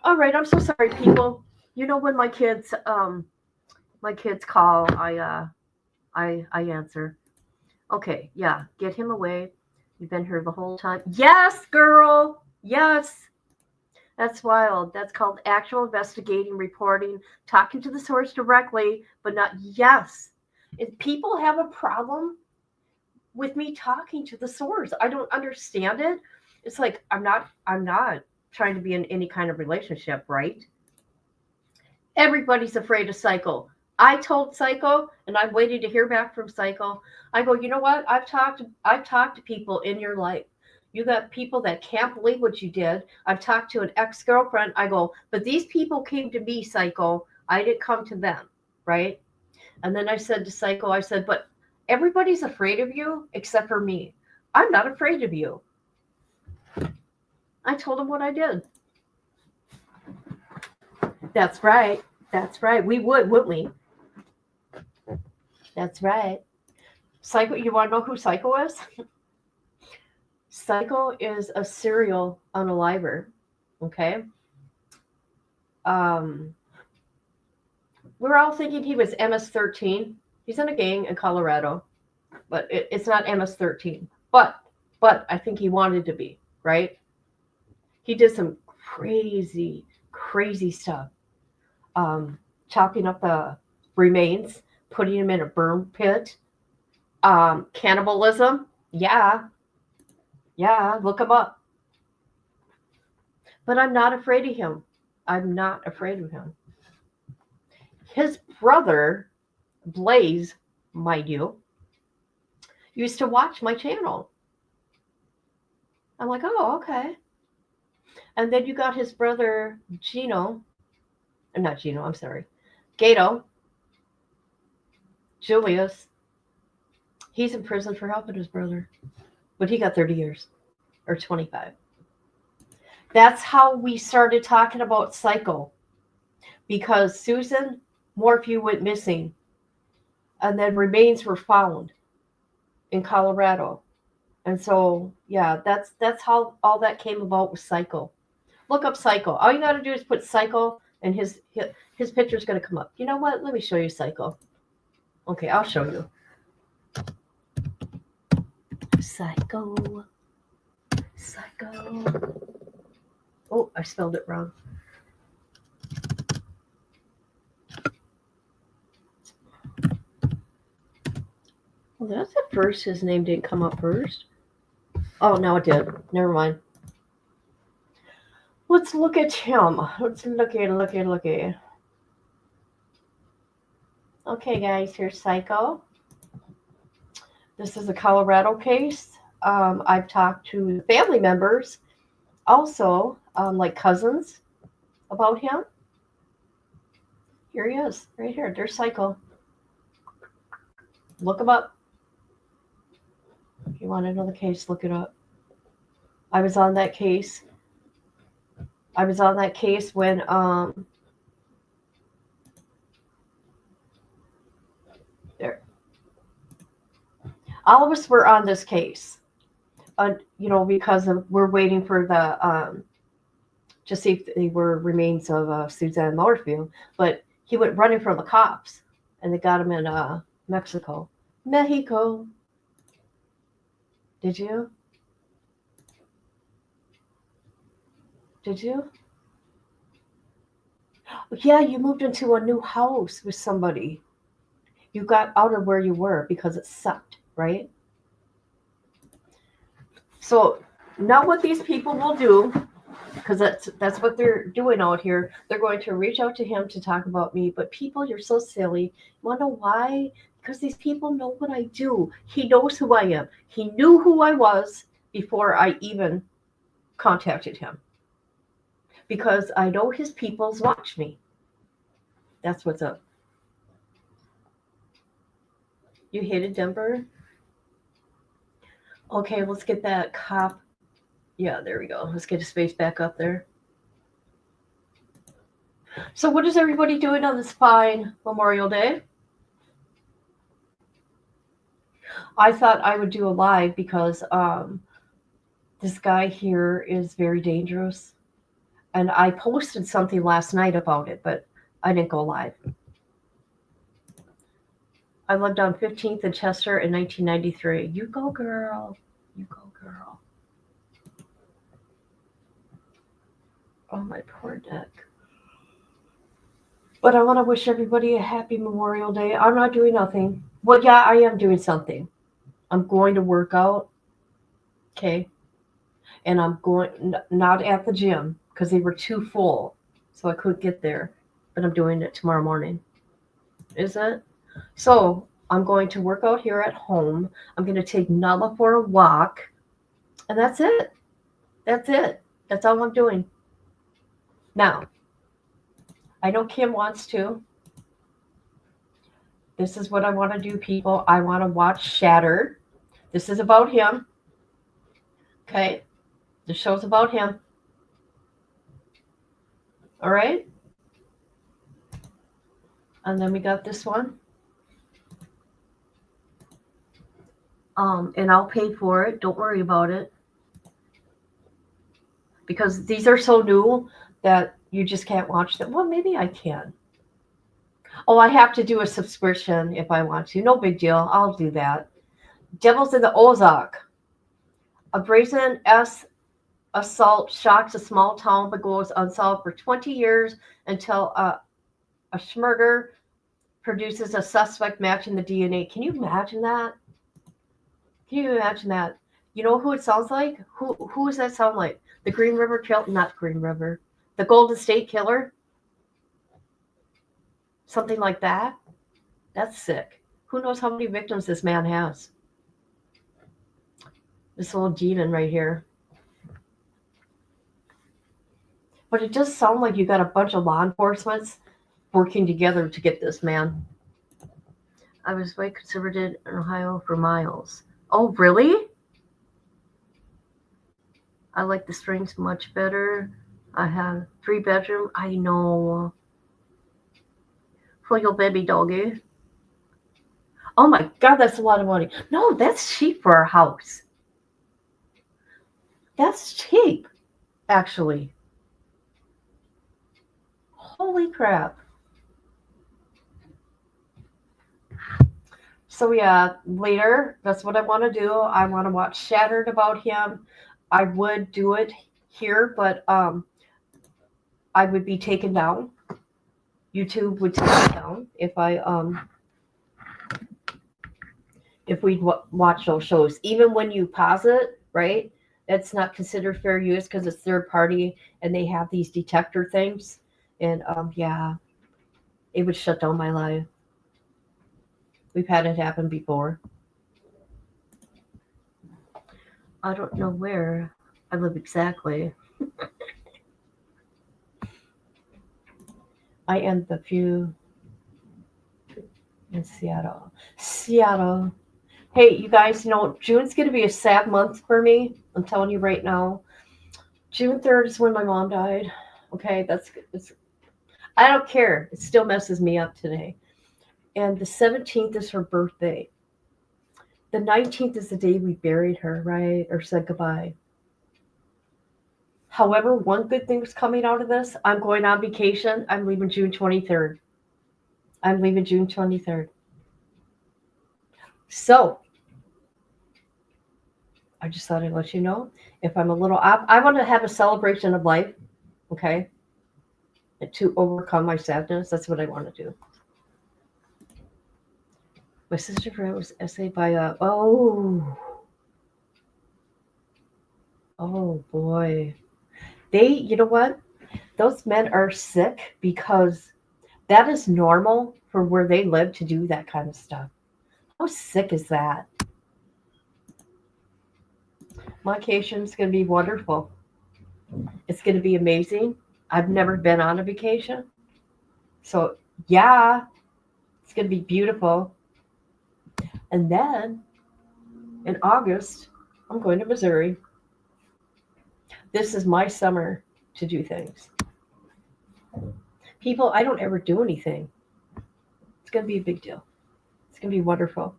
All right, I'm so sorry, people. You know when my kids call, I answer. Okay, yeah, get him away. You've been here the whole time. Yes, girl. Yes. That's wild. That's called actual investigating, reporting, talking to the source directly, but not yes. If people have a problem with me talking to the source, I don't understand it. It's like I'm not trying to be in any kind of relationship, right? Everybody's afraid of Psycho. I told Psycho, and I'm waiting to hear back from Psycho. I go, you know what? I've talked to people in your life. You got people that can't believe what you did. I've talked to an ex-girlfriend. I go, but these people came to me, Psycho. I didn't come to them, right? And then I said to Psycho, I said, but everybody's afraid of you except for me. I'm not afraid of you. I told him what I did. That's right. That's right. We would, wouldn't we? That's right. Psycho, you want to know who Psycho is? Psycho is a serial unaliver. Okay. We're all thinking he was MS-13. He's in a gang in Colorado, but it's not MS-13. But I think he wanted to be, right? He did some crazy stuff. Chopping up the remains, putting him in a burn pit. Cannibalism. Yeah, look him up. But I'm not afraid of him. I'm not afraid of him. His brother, Blaze, mind you, used to watch my channel. I'm like, oh, okay. And then you got his brother, Gato, Julius. He's in prison for helping his brother. But he got 30 years or 25. That's how we started talking about Psycho. Because Susan Morphew went missing. And then remains were found in Colorado. And so, yeah, that's how all that came about with Psycho. Look up Psycho. All you got to do is put Psycho and his picture's going to come up. You know what? Let me show you Psycho. Okay, I'll show you. Psycho. Oh, I spelled it wrong. Well, that's at first. His name didn't come up first. Oh, no, it did. Never mind. Let's look at him. Let's look at. Okay, guys, here's Psycho. This is a Colorado case. I've talked to family members, also like cousins, about him. Here he is, right here. There's Psycho. Look him up. If you want to know the case, look it up. I was on that case. When there. All of us were on this case, because we're waiting for the to see if they were remains of Suzanne Morphew. But he went running from the cops, and they got him in Mexico. Did you? Yeah, you moved into a new house with somebody. You got out of where you were because it sucked, right? So now what these people will do, because that's what they're doing out here, they're going to reach out to him to talk about me. But people, you're so silly. You want to know why? Because these people know what I do. He knows who I am. He knew who I was before I even contacted him. Because I know his peoples watch me. That's what's up. You hated Denver? Okay, let's get that cop. Yeah, there we go. Let's get his face back up there. So what is everybody doing on this fine Memorial Day? I thought I would do a live because this guy here is very dangerous. And I posted something last night about it, but I didn't go live. I lived on 15th and Chester in 1993. You go, girl. You go, girl. Oh, my poor neck. But I want to wish everybody a happy Memorial Day. I'm not doing nothing. Well, yeah, I am doing something. I'm going to work out. Okay. And I'm going, not at the gym because they were too full. So I couldn't get there. But I'm doing it tomorrow morning. Is it? So I'm going to work out here at home. I'm going to take Nala for a walk. And that's it. That's it. That's all I'm doing. Now, I know Kim wants to. This is what I want to do, people. I want to watch Shattered. This is about him. Okay? The show's about him. All right? And then we got this one. And I'll pay for it. Don't worry about it. Because these are so new that you just can't watch them. Well, maybe I can. Oh, I have to do a subscription if I want to. No big deal. I'll do that. Devils in the Ozark. A brazen S assault shocks a small town but goes unsolved for 20 years until a Smurder produces a suspect matching the DNA. Can you imagine that? Can you imagine that? You know who it sounds like? Who does that sound like? The Green River Killer? Not Green River. The Golden State Killer? Something like that? That's sick. Who knows how many victims this man has? This little demon right here. But it does sound like you got a bunch of law enforcement working together to get this man. I was way conservative in Ohio for miles. Oh, really? I like the Springs much better. I have 3-bedroom. I know. For your baby doggy. Oh my God, that's a lot of money. No, that's cheap for our house. That's cheap, actually. Holy crap. So yeah, later, that's what I want to do. I want to watch Shattered about him. I would do it here, but I would be taken down. YouTube would take me down if we watch those shows. Even when you pause it, right? That's not considered fair use because it's third party and they have these detector things. And yeah, it would shut down my live. We've had it happen before. I don't know where I live exactly. I am the few in Seattle. Seattle. Hey, you guys know June's going to be a sad month for me. I'm telling you right now. June 3rd is when my mom died. Okay, I don't care. It still messes me up today. And the 17th is her birthday. The 19th is the day we buried her, right? Or said goodbye. However, one good thing is coming out of this. I'm going on vacation. I'm leaving June 23rd. I'm leaving June 23rd. So, I just thought I'd let you know. If I'm a little off, I want to have a celebration of life, okay? And to overcome my sadness. That's what I want to do. My sister friend was essayed by oh boy. You know what? Those men are sick because that is normal for where they live to do that kind of stuff. How sick is that? My vacation is going to be wonderful. It's going to be amazing. I've never been on a vacation. So, yeah, it's going to be beautiful. And then in August, I'm going to Missouri. This is my summer to do things. People, I don't ever do anything. It's going to be a big deal. It's going to be wonderful.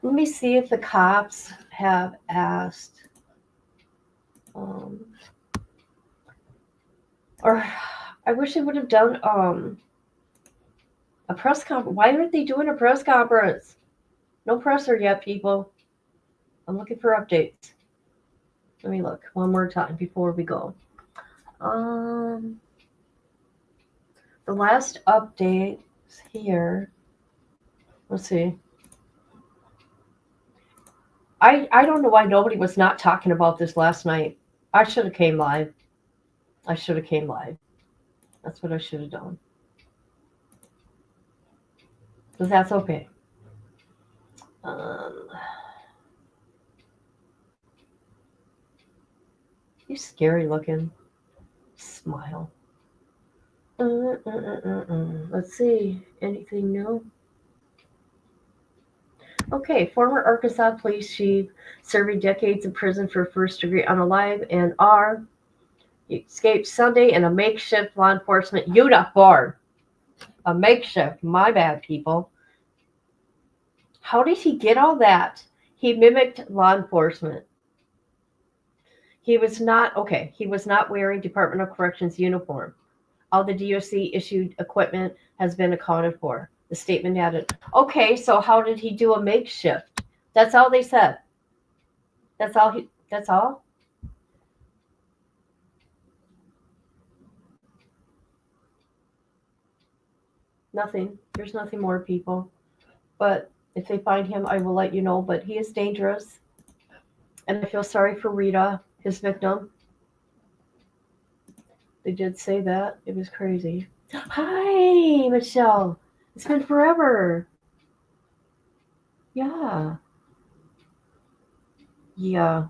Let me see if the cops have asked Or I wish they would have done a press conference. Why aren't they doing a press conference? No presser yet, people. I'm looking for updates. Let me look one more time before we go. The last update is here. Let's see. I don't know why nobody was not talking about this last night. I should have came live. That's what I should have done. But that's okay. He's scary looking. Smile. Let's see. Anything new? Okay, former Arkansas police chief serving decades in prison for first-degree unalive and escaped Sunday in a makeshift law enforcement uniform. A makeshift. My bad, people. How did he get all that? He mimicked law enforcement. He was not wearing Department of Corrections uniform. All the DOC issued equipment has been accounted for. The statement added, okay, so how did he do a makeshift? That's all they said. That's all? Nothing. There's nothing more, people. But if they find him, I will let you know. But he is dangerous. And I feel sorry for Rita, his victim. They did say that. It was crazy. Hi, Michelle. It's been forever. Yeah. Yeah.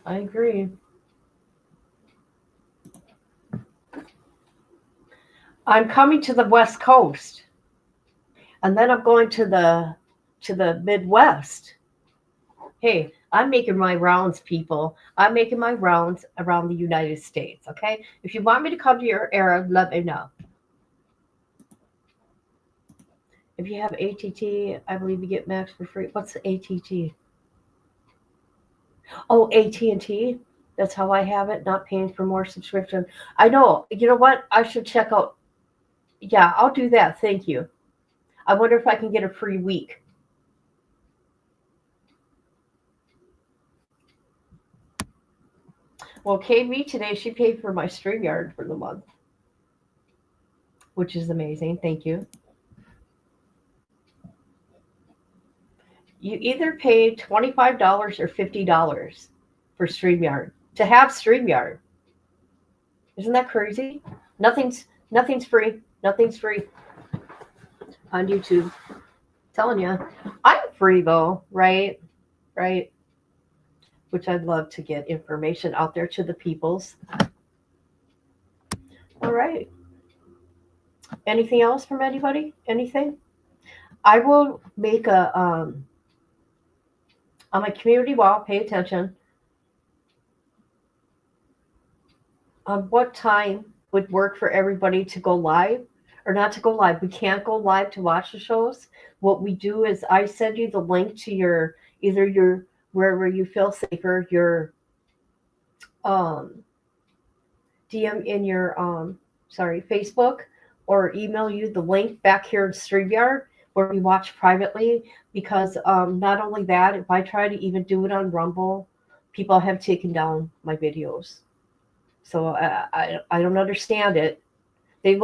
I agree. I'm coming to the West Coast. And then I'm going to the Midwest. Hey, I'm making my rounds, people. I'm making my rounds around the United States, okay? If you want me to come to your area, let me know. If you have ATT, I believe you get Max for free. What's the ATT? Oh, AT&T? That's how I have it, not paying for more subscription. I know. You know what? I should check out. Yeah, I'll do that. Thank you. I wonder if I can get a free week. Well, KB today, she paid for my StreamYard for the month, which is amazing. Thank you. You either pay $25 or $50 for StreamYard to have StreamYard. Isn't that crazy? Nothing's free. Nothing's free on YouTube. I'm telling you, I'm free though, right? Right. Which I'd love to get information out there to the peoples. All right. Anything else from anybody? Anything? I will make a on my community wall. Pay attention. What time would work for everybody to go live or not to go live? We can't go live to watch the shows. What we do is I send you the link to your wherever you feel safer, your DM in your Facebook, or email you the link back here in StreamYard where we watch privately, because not only that, if I try to even do it on Rumble, people have taken down my videos. So I don't understand it. They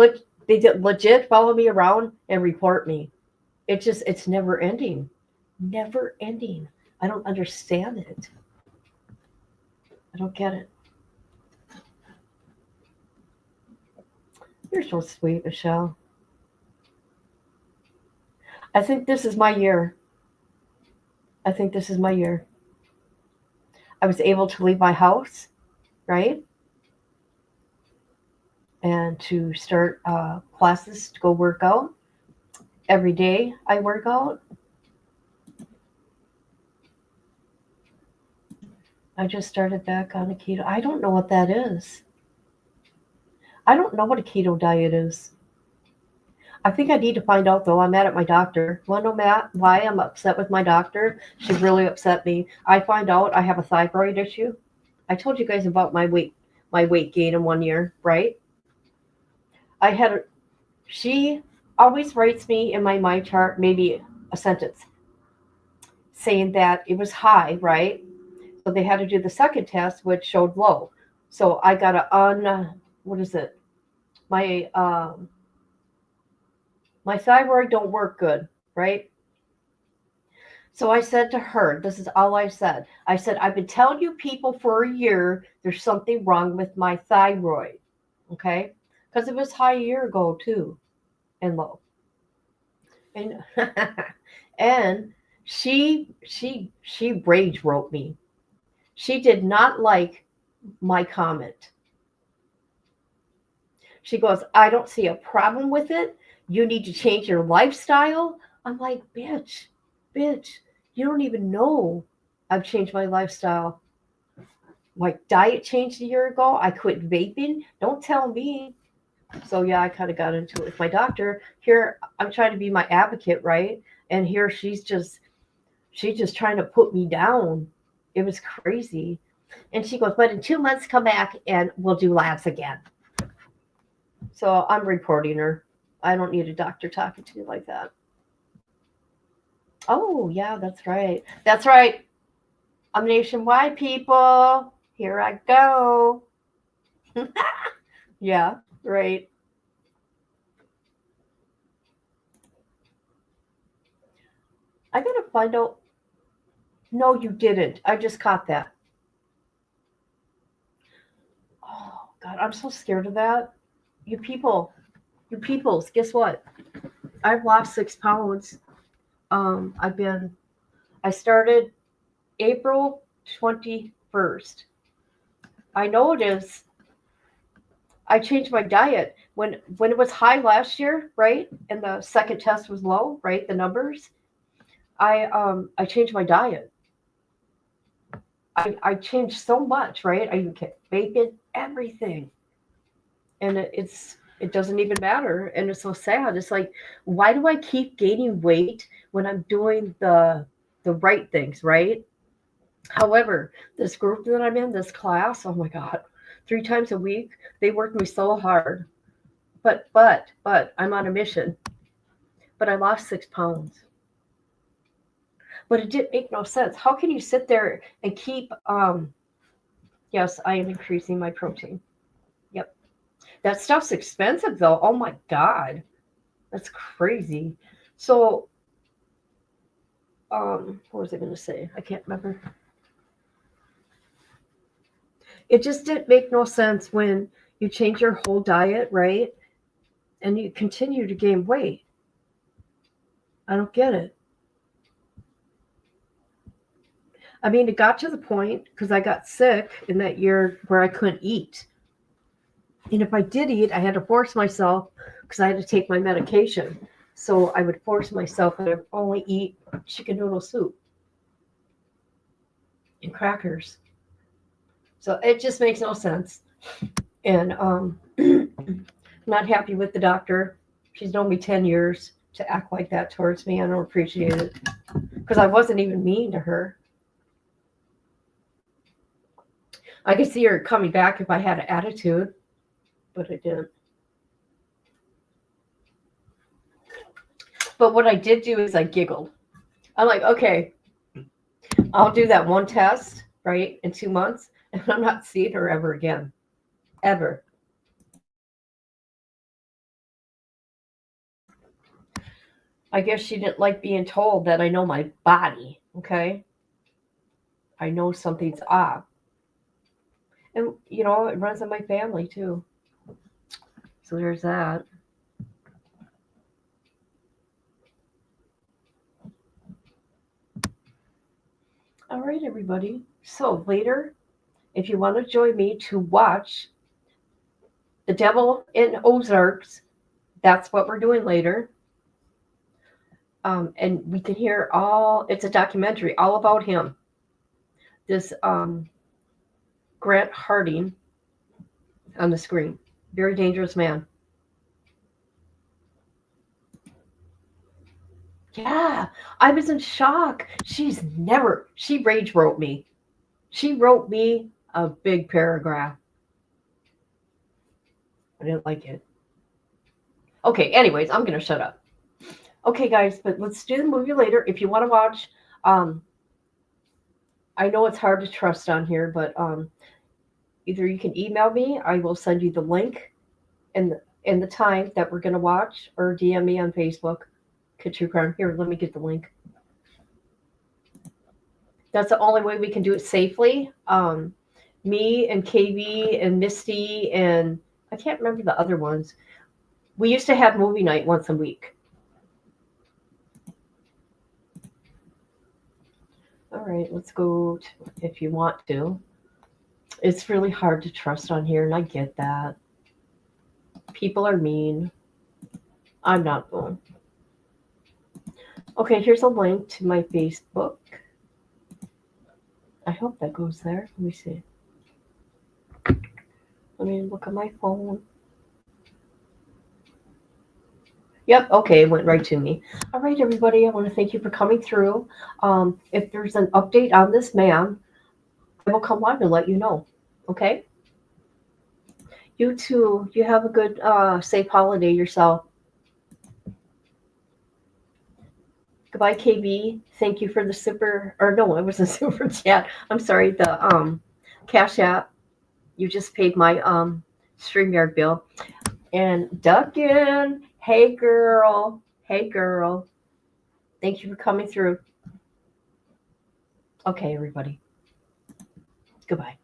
did legit follow me around and report me. It's never ending. Never ending. I don't understand it. I don't get it. You're so sweet, Michelle. I think this is my year. I was able to leave my house, right? And to start classes to go work out. Every day I work out. I just started back on a keto. I don't know what that is. I don't know what a keto diet is. I think I need to find out, though. I'm mad at my doctor. Want to know why I'm upset with my doctor? She really upset me. I find out I have a thyroid issue. I told you guys about my weight my weight gain in 1 year, right? She always writes me in my chart maybe a sentence saying that it was high, right? So they had to do the second test, which showed low. So I got my thyroid don't work good, right? So I said to her, this is all I said. I said, I've been telling you people for a year there's something wrong with my thyroid, okay? Because it was high a year ago too, and low. And and she rage wrote me. She did not like my comment. She goes, I don't see a problem with it. You need to change your lifestyle. I'm like, bitch, you don't even know I've changed my lifestyle. My diet changed a year ago. I quit vaping. Don't tell me. So yeah, I kind of got into it with my doctor. Here, I'm trying to be my advocate, right? And here she's just trying to put me down. It was crazy. And she goes, but in 2 months, come back and we'll do labs again. So I'm reporting her. I don't need a doctor talking to me like that. Oh, yeah, that's right. That's right. I'm nationwide, people. Here I go. Yeah, right. I gotta find out. No, you didn't. I just caught that. Oh, God, I'm so scared of that. You peoples, guess what? I've lost 6 pounds. I started April 21st. I noticed I changed my diet when it was high last year, right? And the second test was low, right? The numbers. I changed my diet. I changed so much, right? I kept bacon, everything. And it doesn't even matter. And it's so sad. It's like, why do I keep gaining weight when I'm doing the right things, right? However, this group that I'm in, this class, oh my God, 3 times a week, they work me so hard. But I'm on a mission. But I lost 6 pounds. But it didn't make no sense. How can you sit there and keep, yes, I am increasing my protein. Yep. That stuff's expensive though. Oh my God. That's crazy. So, what was I going to say? I can't remember. It just didn't make no sense when you change your whole diet, right? And you continue to gain weight. I don't get it. I mean, it got to the point because I got sick in that year where I couldn't eat. And if I did eat, I had to force myself because I had to take my medication. So I would force myself and I'd only eat chicken noodle soup and crackers. So it just makes no sense. And not happy with the doctor. She's known me 10 years to act like that towards me. I don't appreciate it because I wasn't even mean to her. I could see her coming back if I had an attitude, but I didn't. But what I did do is I giggled. I'm like, okay, I'll do that one test, right, in 2 months, and I'm not seeing her ever again. Ever. I guess she didn't like being told that I know my body, okay? I know something's off. And, you know, it runs in my family, too. So there's that. All right, everybody. So later, if you want to join me to watch The Devil in Ozarks, that's what we're doing later. And we can hear it's a documentary all about him. This Grant Hardin on the screen. Very dangerous man. Yeah, I was in shock. She rage wrote me. She wrote me a big paragraph. I didn't like it. Okay, anyways, I'm going to shut up. Okay, guys, but let's do the movie later. If you want to watch, I know it's hard to trust on here, but either you can email me, I will send you the link and the time that we're going to watch, or DM me on Facebook. True Crime. Here, let me get the link. That's the only way we can do it safely. Me and KB and Misty and I can't remember the other ones. We used to have movie night once a week. All right, let's go if you want to. It's really hard to trust on here, and I get that. People are mean. I'm not going. Okay, here's a link to my Facebook. I hope that goes there. Let me see. Let me look at my phone. Yep, okay, it went right to me. All right, everybody, I want to thank you for coming through. If there's an update on this man, I will come live and let you know. Okay? You too. You have a good, safe holiday yourself. Goodbye, KB. Thank you for the super, or no, it was a super chat. I'm sorry, the Cash App. You just paid my StreamYard bill. And Duncan, hey girl. Hey girl. Thank you for coming through. Okay, everybody. Goodbye.